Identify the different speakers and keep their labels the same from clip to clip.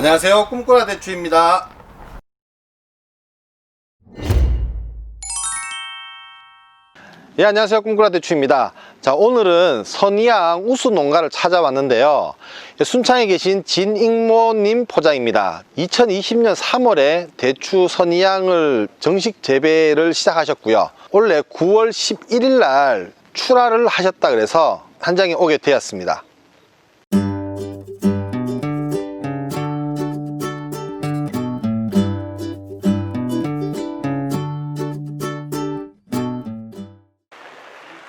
Speaker 1: 안녕하세요, 꿈꾸라 대추입니다.
Speaker 2: 예, 안녕하세요, 꿈꾸라 대추입니다. 자, 오늘은 선의양 우수 농가를 찾아왔는데요, 순창에 계신 진익모님 포장입니다. 2020년 3월에 대추 선의양을 정식 재배를 시작하셨고요, 원래 9월 11일 날 출하를 하셨다 그래서 현장에 오게 되었습니다.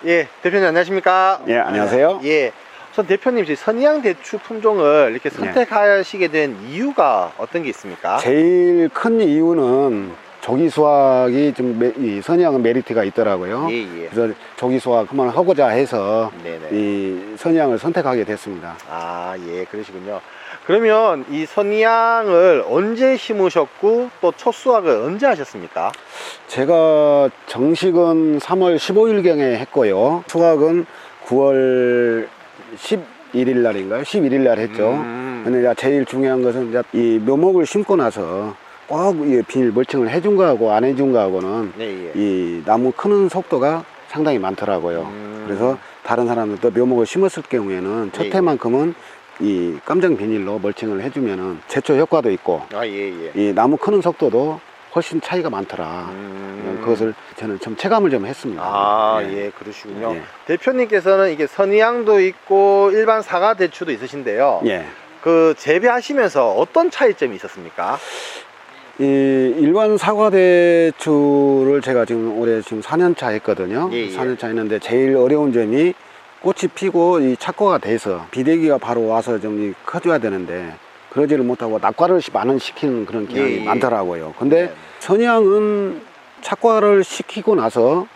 Speaker 2: 예, 대표님 안녕하십니까?
Speaker 3: 예, 안녕하세요.
Speaker 2: 예, 우선 대표님 선의양 대추 품종을 이렇게 선택하시게 된 이유가 어떤 게 있습니까?
Speaker 3: 제일 큰 이유는 조기 수확이 좀 이 선의양은 메리트가 있더라고요.
Speaker 2: 예, 예.
Speaker 3: 그래서 조기 수확 한번 하고자 해서
Speaker 2: 네네.
Speaker 3: 이 선의양을 선택하게 됐습니다.
Speaker 2: 아, 예, 그러시군요. 그러면 이 선의양을 언제 심으셨고 또 첫 수확을 언제 하셨습니까?
Speaker 3: 제가 정식은 3월 15일경에 했고요. 수확은 9월 11일 날인가요? 11일 날 했죠. 근데 제일 중요한 것은 이제 이 묘목을 심고 나서 꼭 이 비닐 멀칭을 해준 거하고 안 해준 거하고는
Speaker 2: 네, 예.
Speaker 3: 이 나무 크는 속도가 상당히 많더라고요. 그래서 다른 사람들도 묘목을 심었을 경우에는 첫
Speaker 2: 예, 예.
Speaker 3: 해만큼은 이 깜장 비닐로 멀칭을 해주면은 제초 효과도 있고
Speaker 2: 아, 예, 예.
Speaker 3: 이 나무 크는 속도도 훨씬 차이가 많더라. 그것을 저는 좀 체감을 좀 했습니다.
Speaker 2: 아,
Speaker 3: 예.
Speaker 2: 예, 그러시군요.
Speaker 3: 예.
Speaker 2: 대표님께서는 이게 선의양도 있고 일반 사과 대추도 있으신데요.
Speaker 3: 예.
Speaker 2: 그 재배하시면서 어떤 차이점이 있었습니까?
Speaker 3: 이 일반 사과대추를 제가 지금 올해 지금 4년차 했거든요.
Speaker 2: 예, 예.
Speaker 3: 4년차 했는데 제일 어려운 점이 꽃이 피고 이 착과가 돼서 비대기가 바로 와서 좀 커져야 되는데 그러지를 못하고 낙과를 많은 시키는 그런 경향이
Speaker 2: 예, 예.
Speaker 3: 많더라고요. 근데
Speaker 2: 네.
Speaker 3: 선양은 착과를 시키고 나서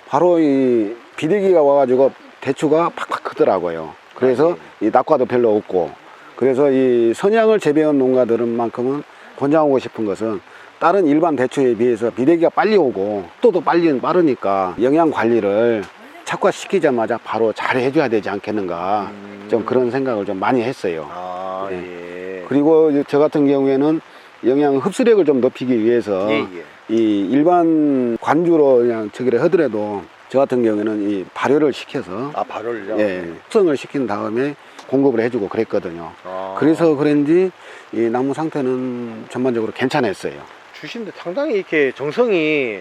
Speaker 3: 바로 이 비대기가 와가지고 대추가 팍팍 크더라고요. 그래서 이 낙과도 별로 없고, 그래서 이 선양을 재배한 농가들은만큼은 권장하고 싶은 것은 다른 일반 대추에 비해서 비대기가 빨리 오고 속도도 빠르니까 영양 관리를 착과시키자마자 바로 잘 해줘야 되지 않겠는가, 좀 그런 생각을 좀 많이 했어요.
Speaker 2: 아,
Speaker 3: 예.
Speaker 2: 예.
Speaker 3: 그리고 저 같은 경우에는 영양 흡수력을 좀 높이기 위해서
Speaker 2: 예, 예.
Speaker 3: 이 일반 관주로 그냥 저기를 하더라도 저 같은 경우에는 이 발효를 시켜서
Speaker 2: 아, 발효를요?
Speaker 3: 예, 숙성을 시킨 다음에 공급을 해주고 그랬거든요.
Speaker 2: 아.
Speaker 3: 그래서 그런지 이 나무 상태는 전반적으로 괜찮았어요.
Speaker 2: 주신데 상당히 이렇게 정성이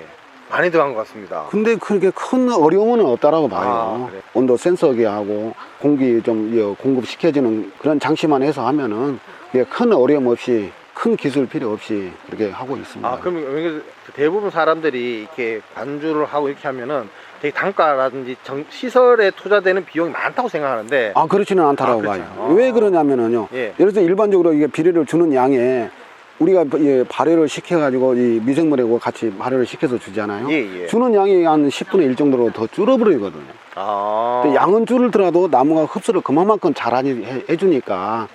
Speaker 2: 많이 들어간 것 같습니다.
Speaker 3: 근데 그렇게 큰 어려움은 없다라고 봐요.
Speaker 2: 아, 그래.
Speaker 3: 온도 센서기 하고 공기 좀 공급시켜주는 그런 장치만 해서 하면은 그게 큰 어려움 없이, 큰 기술 필요 없이 그렇게 하고 있습니다.
Speaker 2: 아, 그럼 대부분 사람들이 이렇게 관주를 하고 이렇게 하면은 되게 단가라든지 시설에 투자되는 비용이 많다고 생각하는데.
Speaker 3: 아, 그렇지는 않다라고
Speaker 2: 그렇죠.
Speaker 3: 봐요. 왜 그러냐면은요.
Speaker 2: 예.
Speaker 3: 예를 들어 일반적으로 이게 비료를 주는 양에 우리가 발효를 시켜가지고 이 미생물하고 같이 발효를 시켜서 주잖아요.
Speaker 2: 예, 예.
Speaker 3: 주는 양이 한 10분의 1 정도로 더 줄어버리거든요.
Speaker 2: 아.
Speaker 3: 근데 양은 줄더라도 나무가 흡수를 그만큼 잘 해주니까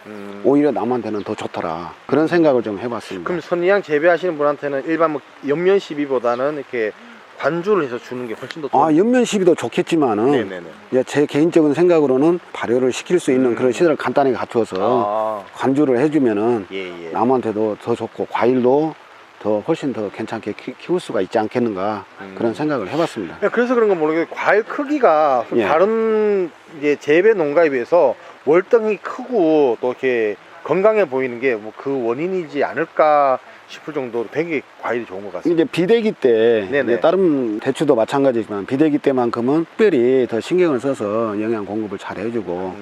Speaker 3: 오히려 나무한테는 더 좋더라. 그런 생각을 좀 해봤습니다.
Speaker 2: 그럼 선의양 재배하시는 분한테는 일반 뭐 연면 시비보다는 이렇게 관주를 해서 주는 게 훨씬 더
Speaker 3: 아, 연면 시비도 좋겠지만은
Speaker 2: 네네네.
Speaker 3: 제 개인적인 생각으로는 발효를 시킬 수 있는 그런 시설을 간단하게 갖춰서
Speaker 2: 아.
Speaker 3: 관주를 해주면은
Speaker 2: 예, 예.
Speaker 3: 나무한테도 더 좋고 과일도 더 훨씬 더 괜찮게 키울 수가 있지 않겠는가, 그런 생각을 해봤습니다.
Speaker 2: 그래서 그런 건 모르겠는데 과일 크기가
Speaker 3: 예.
Speaker 2: 다른 이제 재배 농가에 비해서 월등히 크고 또 이렇게 건강해 보이는 게 뭐 그 원인이지 않을까 싶을 정도로 되게 과일이 좋은 것 같습니다.
Speaker 3: 이제 비대기 때
Speaker 2: 네네.
Speaker 3: 이제 다른 대추도 마찬가지지만 비대기 때만큼은 특별히 더 신경을 써서 영양 공급을 잘 해주고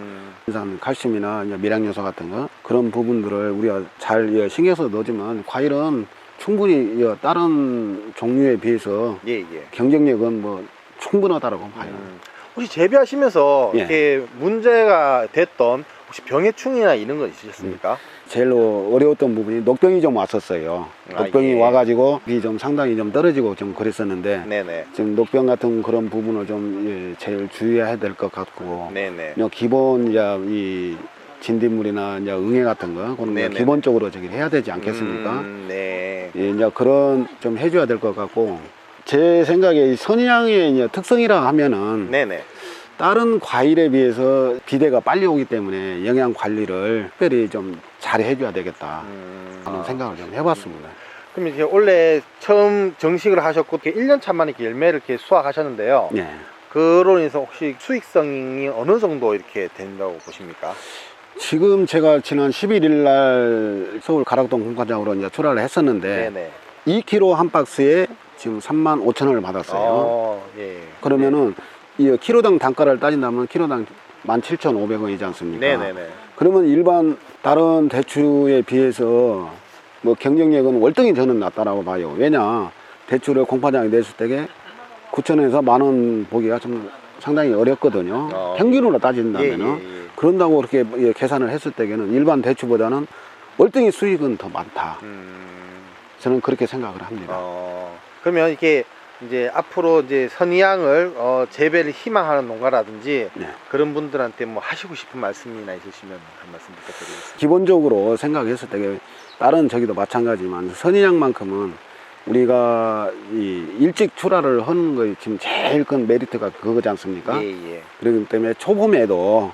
Speaker 3: 칼슘이나 이제 미량 요소 같은 거 그런 부분들을 우리가 잘 신경 써서 넣어주면 과일은 충분히 다른 종류에 비해서
Speaker 2: 예, 예.
Speaker 3: 경쟁력은 뭐 충분하다고 봐요.
Speaker 2: 혹시 재배하시면서
Speaker 3: 예.
Speaker 2: 이렇게 문제가 됐던 혹시 병해충이나 이런 거 있으셨습니까?
Speaker 3: 제일로 어려웠던 부분이 녹병이 좀 왔었어요.
Speaker 2: 아,
Speaker 3: 녹병이
Speaker 2: 예.
Speaker 3: 와가지고 비 좀 상당히 좀 떨어지고 좀 그랬었는데
Speaker 2: 네네.
Speaker 3: 지금 녹병 같은 그런 부분을 좀 제일 주의해야 될 것 같고,
Speaker 2: 네네.
Speaker 3: 기본 이제 이 진딧물이나 이제 응애 같은 거 그런 거
Speaker 2: 네네네.
Speaker 3: 기본적으로 저기 해야 되지 않겠습니까?
Speaker 2: 네.
Speaker 3: 예, 이제 그런 좀 해줘야 될 것 같고, 제 생각에 이 선의양의 이제 특성이라 하면은
Speaker 2: 네네.
Speaker 3: 다른 과일에 비해서 비대가 빨리 오기 때문에 영양 관리를 특별히 좀 잘 해줘야 되겠다 하는 생각을 좀 해봤습니다.
Speaker 2: 그럼 이제 원래 처음 정식을 하셨고 1년 차 만에 이렇게 열매를 이렇게 수확하셨는데요.
Speaker 3: 예.
Speaker 2: 그로 인해서 혹시 수익성이 어느 정도 이렇게 된다고 보십니까?
Speaker 3: 지금 제가 지난 11일 날 서울 가락동 공판장으로 이제 출하를 했었는데
Speaker 2: 네네.
Speaker 3: 2kg 한 박스에 지금 35,000원을 받았어요.
Speaker 2: 예.
Speaker 3: 그러면은 이 키로당 단가를 따진다면 키로당 17,500원이지 않습니까?
Speaker 2: 네네네.
Speaker 3: 그러면 일반 다른 대추에 비해서 뭐 경쟁력은 월등히 저는 낮다라고 봐요. 왜냐, 대추를 공판장에 냈을 때에 9,000원에서 10,000원 보기가 좀 상당히 어렵거든요. 평균으로 따진다면은. 그런다고 그렇게 계산을 했을 때에는 일반 대추보다는 월등히 수익은 더 많다. 저는 그렇게 생각을 합니다.
Speaker 2: 그러면 이게 이제 앞으로 이제 선의향을 재배를 희망하는 농가라든지
Speaker 3: 네.
Speaker 2: 그런 분들한테 뭐 하시고 싶은 말씀이나 있으시면 한 말씀 부탁드리겠습니다.
Speaker 3: 기본적으로 생각했을 때 다른 저기도 마찬가지지만 선의향만큼은 우리가 이 일찍 출하를 하는 거에 지금 제일 큰 메리트가 그거지 않습니까?
Speaker 2: 예.
Speaker 3: 그렇기 때문에 초봄에도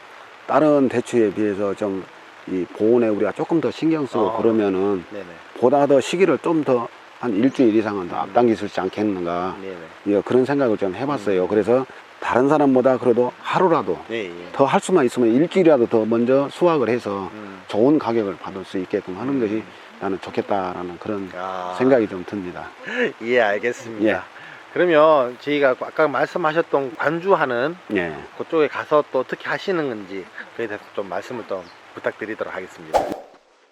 Speaker 3: 다른 대추에 비해서 좀 이 보온에 우리가 조금 더 신경 쓰고 그러면은
Speaker 2: 네네.
Speaker 3: 보다 더 시기를 좀 더 한 일주일 이상은 더 앞당길 수 있지 않겠는가.
Speaker 2: 네네.
Speaker 3: 예, 그런 생각을 좀 해봤어요. 그래서 다른 사람보다 그래도 하루라도
Speaker 2: 예.
Speaker 3: 더 할 수만 있으면 일주일이라도 더 먼저 수확을 해서 좋은 가격을 받을 수 있게끔 하는 것이 나는 좋겠다라는 그런 생각이 좀 듭니다.
Speaker 2: 예, 알겠습니다.
Speaker 3: 예.
Speaker 2: 그러면 저희가 아까 말씀하셨던 관주하는
Speaker 3: 예.
Speaker 2: 그쪽에 가서 또 어떻게 하시는 건지 그에 대해서 좀 말씀을 좀 부탁드리도록 하겠습니다.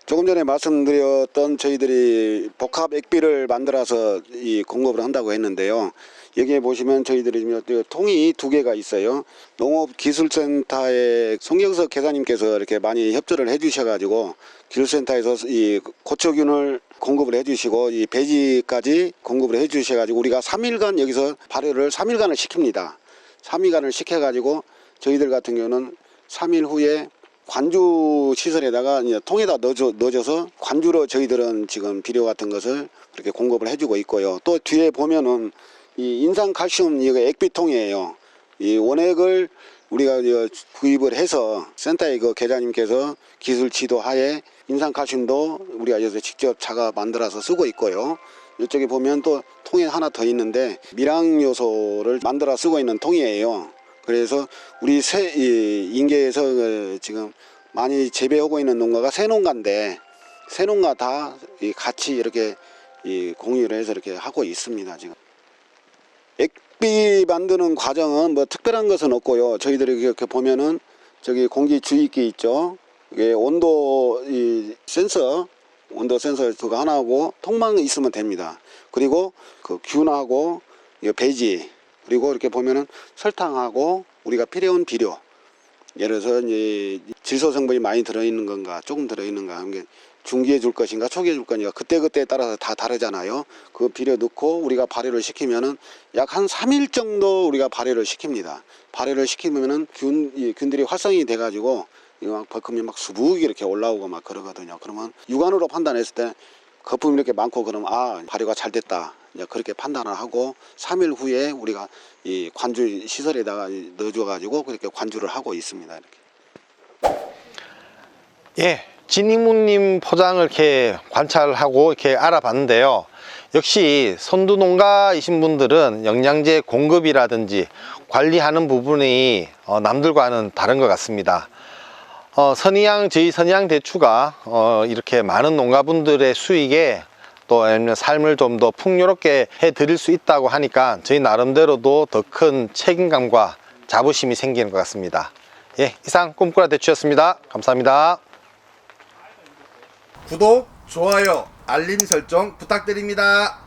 Speaker 3: 조금 전에 말씀드렸던 저희들이 복합 액비를 만들어서 이 공급을 한다고 했는데요. 여기에 보시면 저희들이 통이 2개가 있어요. 농업기술센터의 송경석 계사님께서 이렇게 많이 협조를 해주셔가지고 기술센터에서 이 고초균을 공급을 해주시고 이 배지까지 공급을 해주셔가지고 우리가 3일간 여기서 발효를 3일간을 시킵니다. 3일간을 시켜가지고 저희들 같은 경우는 3일 후에 관주 시설에다가 이제 통에다 넣어줘서 관주로 저희들은 지금 비료 같은 것을 그렇게 공급을 해주고 있고요. 또 뒤에 보면은 이 인산 칼슘 이거 액비통이에요. 이 원액을 우리가 구입을 해서 센터의 그 계장님께서 기술 지도하에 인산 칼슘도 우리가 여기서 직접 자가 만들어서 쓰고 있고요. 이쪽에 보면 또 통에 하나 더 있는데 미량 요소를 만들어 쓰고 있는 통이에요. 그래서 우리 인계에서 지금 많이 재배하고 있는 농가가 세 농가인데 세 농가 다 같이 이렇게 공유를 해서 이렇게 하고 있습니다. 지금 액비 만드는 과정은 뭐 특별한 것은 없고요. 저희들이 이렇게 보면은 저기 공기 주입기 있죠. 이게 온도 센서 그거 하나하고 통만 있으면 됩니다. 그리고 그 균하고 배지 그리고 이렇게 보면은 설탕하고 우리가 필요한 비료, 예를 들어서 이제 질소 성분이 많이 들어있는 건가, 조금 들어있는가 하는 게 중기해 줄 것인가, 초기해 줄 것인가, 그때그때에 따라서 다 다르잖아요. 그 비료 넣고 우리가 발효를 시키면은 약 한 3일 정도 우리가 발효를 시킵니다. 발효를 시키면은 균들이 활성이 돼가지고 이거 막 벌금이 막 수북이 이렇게 올라오고 막 그러거든요. 그러면 육안으로 판단했을 때 거품이 이렇게 많고 그러면 발효가 잘 됐다. 이제 그렇게 판단을 하고 3일 후에 우리가 이 관주 시설에다가 넣어줘 가지고 그렇게 관주를 하고 있습니다. 이렇게.
Speaker 2: 예, 진이모님 포장을 이렇게 관찰하고 이렇게 알아봤는데요. 역시 선두 농가이신 분들은 영양제 공급이라든지 관리하는 부분이 남들과는 다른 것 같습니다. 저희 선의향 대추가 이렇게 많은 농가분들의 수익에 또 아니면 삶을 좀 더 풍요롭게 해 드릴 수 있다고 하니까 저희 나름대로도 더 큰 책임감과 자부심이 생기는 것 같습니다. 예, 이상 꿈꾸라 대추였습니다. 감사합니다.
Speaker 1: 구독, 좋아요, 알림 설정 부탁드립니다.